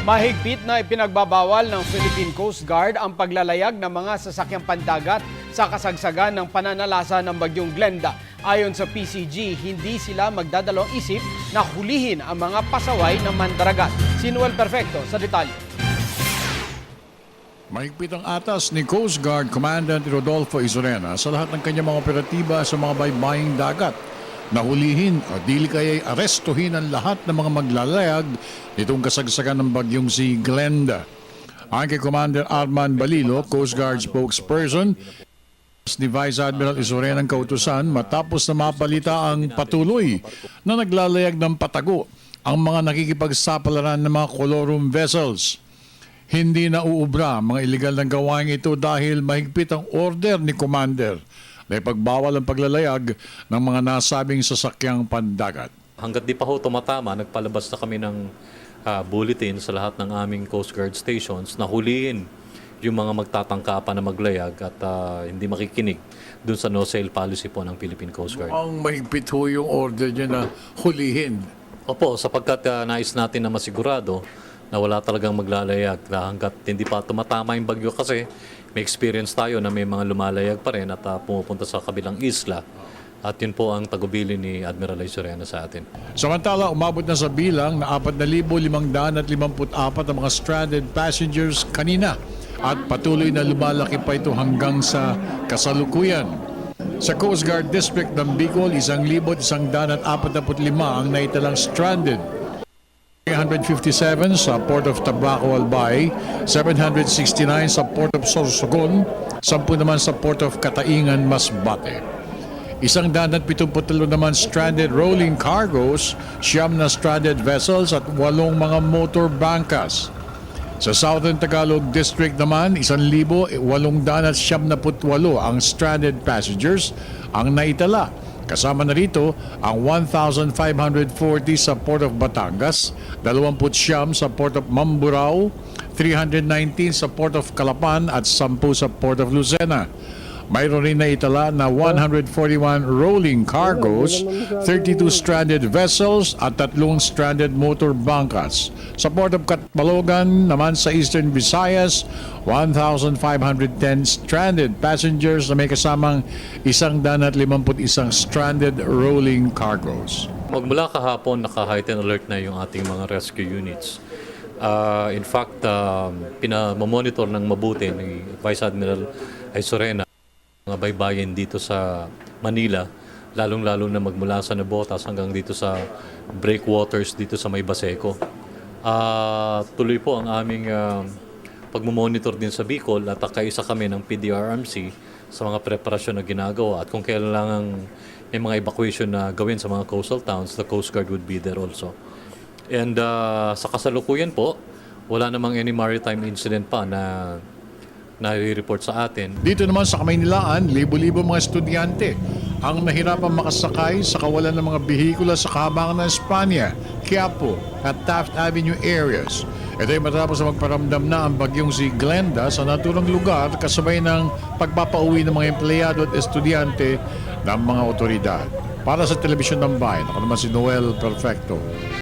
Mahigpit na ipinagbabawal ng Philippine Coast Guard ang paglalayag ng mga sasakyang pandagat sa kasagsagan ng pananalasa ng bagyong Glenda. Ayon sa PCG, hindi sila magdadalawang isip na hulihin ang mga pasaway ng mandaragat. Si Noel Perfecto sa detalye. Mahigpit ang atas ni Coast Guard Commandant Rodolfo Izorena sa lahat ng kanyang mga operatiba sa mga baybaying dagat. Nahulihin o dili kaya'y arestuhin ang lahat ng mga maglalayag nitong kasagsagan ng bagyong si Glenda. Ang kay Commander Arman Balilo, Coast Guard spokesperson, ni Vice Admiral Izorena ang kautusan matapos na mapalita ang patuloy na naglalayag ng patago ang mga nakikipagsapalaran ng mga colorum vessels. Hindi na uubra ang mga iligal na gawain ito dahil mahigpit ang order ni Commander na ipagbawal ang paglalayag ng mga nasabing sasakyang pandagat. Hanggat di pa ho tumatama, nagpalabas na kami ng bulletin sa lahat ng aming Coast Guard stations na hulihin yung mga magtatangkapan na maglayag at hindi makikinig dun sa no-sail policy po ng Philippine Coast Guard. Ang mahigpit ho yung order niya na hulihin. Opo, sapagkat nais natin na masigurado na wala talagang maglalayag hanggat hindi pa tumatama yung bagyo kasi may experience tayo na may mga lumalayag pa rin at pumupunta sa kabilang isla. At yun po ang tagubili ni Admiral Izorena sa atin. Samantala, umabot na sa bilang na 4,554 ang mga stranded passengers kanina at patuloy na lumalaki pa ito hanggang sa kasalukuyan. Sa Coast Guard District ng Bicol, 1,145 ang naitalang stranded. 357 sa Port of Tabaco Albay, 769 sa Port of Sorsogon, 10 naman sa Port of Kataingan, Masbate. 173 naman stranded rolling cargoes, 9 na stranded vessels at 8 mga motor bangkas. Sa Southern Tagalog District naman, 1,878 ang stranded passengers ang naitala. Kasama na rito ang 1,540 sa Port of Batangas, 29 sa Port of Mamburao, 319 sa Port of Calapan at 10 sa Port of Lucena. Mayroon rin na itala na 141 rolling cargoes, 32 stranded vessels at 3 stranded motor bangkas. Sa Port of Catbalogan naman sa Eastern Visayas, 1,510 stranded passengers na may kasamang 151 stranded rolling cargoes. Magmula kahapon, naka-heightened alert na yung ating mga rescue units. In fact, pinamonitor ng mabuti ni Vice Admiral Izorena mga baybayin dito sa Manila, lalong-lalo na magmula sa Navotas hanggang dito sa breakwaters dito sa May Baseco. Tuloy po ang aming pagmamonitor din sa Bicol at kaisa kami ng PDRMC sa mga preparasyon na ginagawa at kung kailangan may mga evacuation na gawin sa mga coastal towns, the Coast Guard would be there also. And sa kasalukuyan po, wala namang any maritime incident pa na nare-report sa atin. Dito naman sa Kamaynilaan, libo-libo mga estudyante ang nahirapang makasakay sa kawalan ng mga behikula sa kahabangan ng Espanya, Quiapo at Taft Avenue areas. Ito ay matapos na magparamdam na ang bagyong si Glenda sa naturang lugar kasabay ng pagpapauwi ng mga empleyado at estudyante ng mga otoridad. Para sa Telebisyon ng Bayan, ako naman si Noel Perfecto.